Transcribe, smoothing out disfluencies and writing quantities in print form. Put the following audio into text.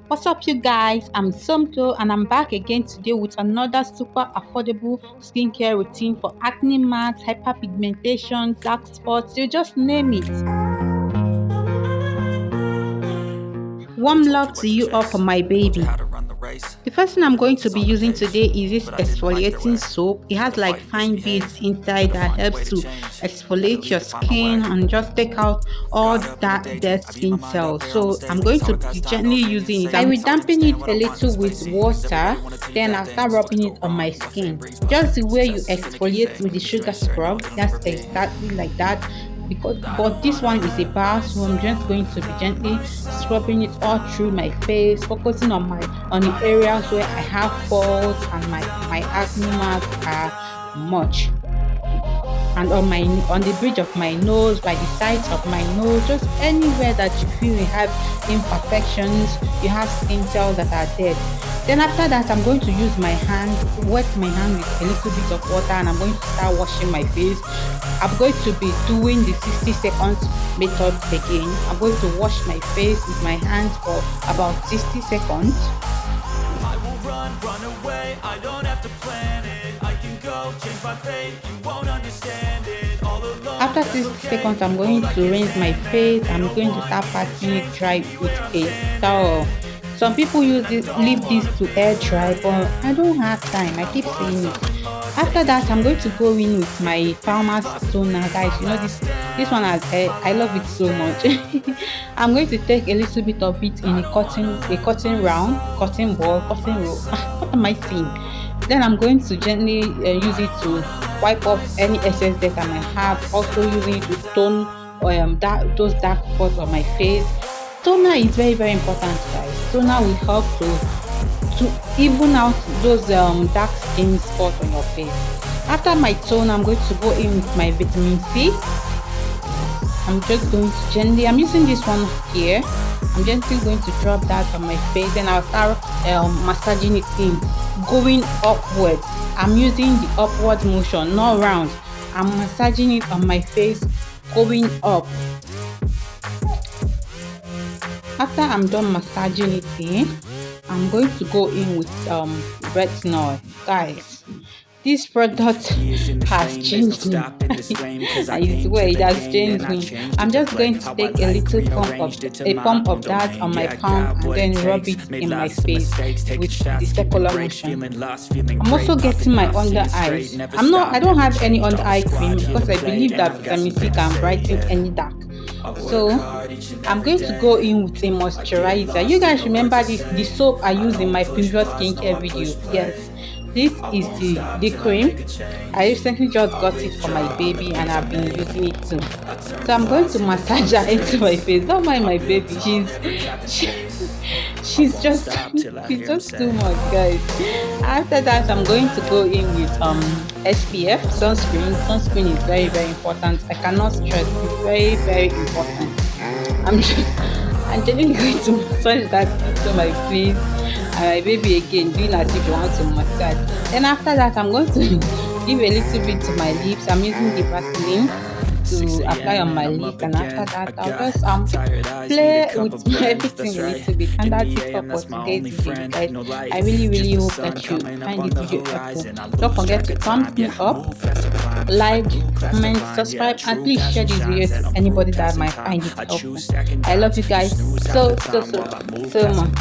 What's up, you guys? I'm Somto and I'm back again today with another super affordable skincare routine for acne marks, hyperpigmentation, dark spots, you just name it. Warm love to you all for my baby. The first thing I'm going to be using today is this exfoliating soap. It has like fine beads inside that helps to exfoliate your skin and just take out all that dead skin cells. So I'm going to be gently using it. I will dampen it a little with water, then I'll start rubbing it on my skin. Just the way you exfoliate with the sugar scrub, that's exactly like that. But this one is a bar, so I'm just going to be gently scrubbing it all through my face, focusing on the areas where I have faults and my acne marks are much, and on the bridge of my nose, by the sides of my nose, just anywhere that you feel you have imperfections, you have skin cells that are dead. Then after that, I'm going to use my hand, wet my hand with a little bit of water, and I'm going to start washing my face. I'm going to be doing the 60 seconds method again. I'm going to wash my face with my hands for about 60 seconds. I will run away, I don't have to plan it. I can go change my fate, you won't understand it. All alone. After 60 seconds, I'm going to rinse my face. I'm going to start patting it dry with a towel. Some people leave this to air dry, but I don't have time. I keep saying it. After that, I'm going to go in with my Palmer's toner, guys. You know this one I love it so much. I'm going to take a little bit of it in a cotton ball. What am I saying? Then I'm going to gently use it to wipe off any excess that I might have. Also using it to tone those dark spots on my face. Toner is very important, guys. Toner will help to even out those dark skin spots on your face. After my toner, I'm going to go in with my vitamin C. I'm just going to gently, I'm using this one here. I'm gently going to drop that on my face, and I'll start massaging it in, going upward. I'm using the upward motion, not round. I'm massaging it on my face, going up. After I'm done massaging it in, I'm going to go in with retinol. Guys, this product has changed me. I swear it has changed me. I'm just going to take a little pump of that on my palm and then rub it in my face with the discoloration. I'm also getting my under eyes. I don't have any under eye cream because I believe that vitamin C can brighten any dark. So I'm going to go in with a moisturizer. You guys remember the soap I used in my previous skincare video? Yes, this is the cream. I recently just got it for my baby and I've been using it too. So I'm going to massage her into my face. Don't mind my baby, she's just too much, guys. After that, I'm going to go in with SPF sunscreen is very important. I cannot stress, it's very important. I'm generally going to massage that into my face and my baby again, doing as if you want to massage. Then after that, I'm going to give a little bit to my lips. I'm using the Vaseline to apply on my lip, and after that I'll just play with everything a little bit. And that's it for today's video, guys. I really hope that you find this video helpful. Don't forget to thumbs me up, like, comment, subscribe, and please share this video to anybody that might find it helpful. I love you guys so much.